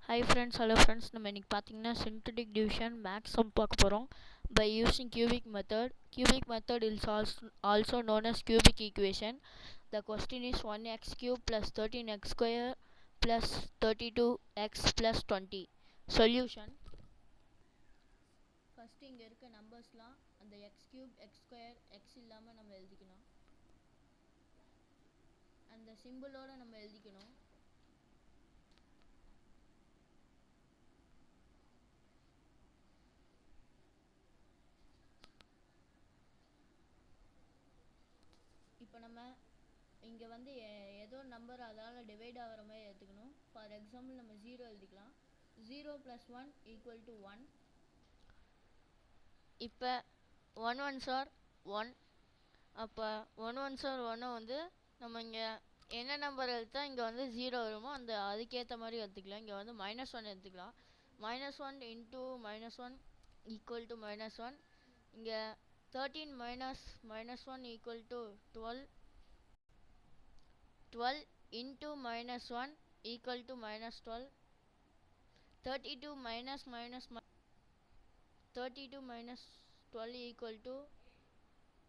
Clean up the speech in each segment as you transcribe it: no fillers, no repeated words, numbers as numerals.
Hi friends, hello friends. நம்ம இன்னைக்கு பார்த்தீங்கன்னா synthetic division max sum பார்க்க போகிறோம் by using cubic method. Cubic method is also known as cubic equation. The question is 1x cube plus 13x square plus 32x plus 20. Solution. First இங்க இருக்க நம்பர்ஸ்லாம் அந்த x cube, x square, x இல்லாம நம்ம எழுதிக்கணும். அந்த சிம்பிளோட நம்ம எழுதிக்கணும். இப்போ நம்ம இங்கே வந்து ஏதோ நம்பர் அதனால் டிவைட் ஆகிற மாதிரி எடுத்துக்கணும். ஃபார் எக்ஸாம்பிள் நம்ம 0 எழுதிக்கலாம். 0 + 1 = 1. இப்போ 1 1s are 1. அப்போ 1 1s are 1 வந்து நம்ம இங்கே என்ன நம்பர் எடுத்தா இங்கே வந்து 0 வருமோ அதுக்கேற்ற மாதிரி எடுத்துக்கலாம். இங்கே வந்து -1 எடுத்துக்கலாம். -1 × -1 = -1. இங்கே 13 - -1 = 12. 12 into -1 equal to -12. 32 minus 12 equal to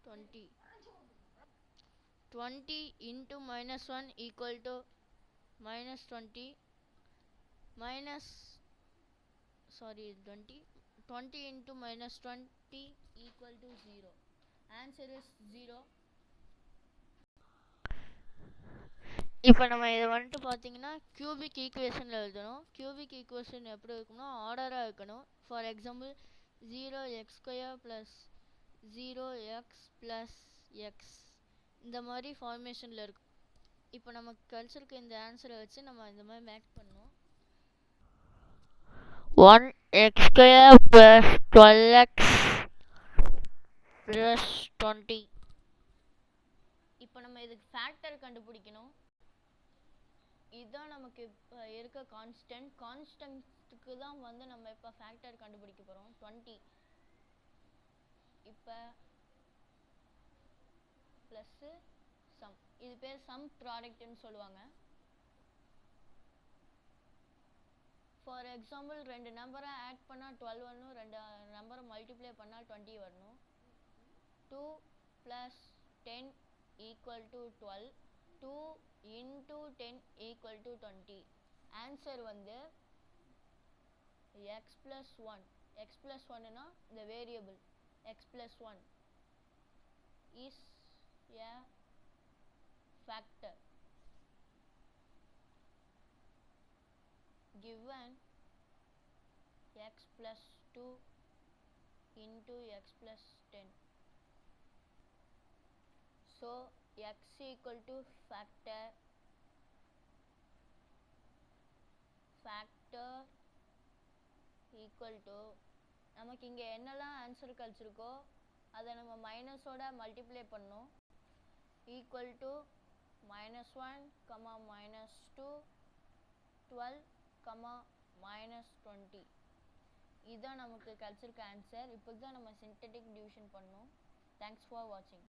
20. 20 into -1 equal to -20. 20 into -20 equal to 0. Answer is 0. இப்போ நம்ம இதை வந்துட்டு பார்த்தீங்கன்னா கியூபிக் ஈக்குவேஷனில் எழுதணும். கியூபிக் ஈக்குவேஷன் எப்படி இருக்குன்னா ஆர்டராக இருக்கணும். For example 0x² + 0x + x இந்த மாதிரி ஃபார்மேஷனில் இருக்கும். இப்போ நமக்கு கழிச்சிருக்க இந்த ஆன்சரை வச்சு நம்ம இந்த மாதிரி மேக் பண்ணோம். 1x² + 12x + 20. இப்போ நம்ம இதுக்கு ஃபேக்டர் கண்டுபிடிக்கணும். இதுதான் நமக்கு இப்போ இருக்க கான்ஸ்டன்ட்டுக்கு தான் வந்து நம்ம இப்போ ஃபேக்டர் கண்டுபிடிக்க போகிறோம். 20. இப்போ ப்ளஸ்ஸு சம், இது பேர் சம் ப்ராடக்ட்னு சொல்லுவாங்க. ஃபார் எக்ஸாம்பிள் 2 நம்பரை ஆட் பண்ணால் 12 வரணும், 2 நம்பரை மல்டிப்ளை பண்ணால் 20 வரணும். 2 + 10 = 12. 2 into 10 equal to 20. ஆன்சர் வந்து x plus 1. x plus 1னா the variable x plus 1 is a factor given x plus 2 into x plus 10. So x equal to factor equal to நமக்கு இங்கே என்னெல்லாம் ஆன்சர் கழிச்சிருக்கோ அதை நம்ம மைனஸோட மல்டிப்ளை பண்ணோம். Equal to -1, -2, 12, -20. இதுதான் நமக்கு கழிச்சிருக்க answer. இப்போ தான் நம்ம சிந்தட்டிக் டிவிஷன் பண்ணோம். தேங்க்ஸ் ஃபார் வாட்சிங்.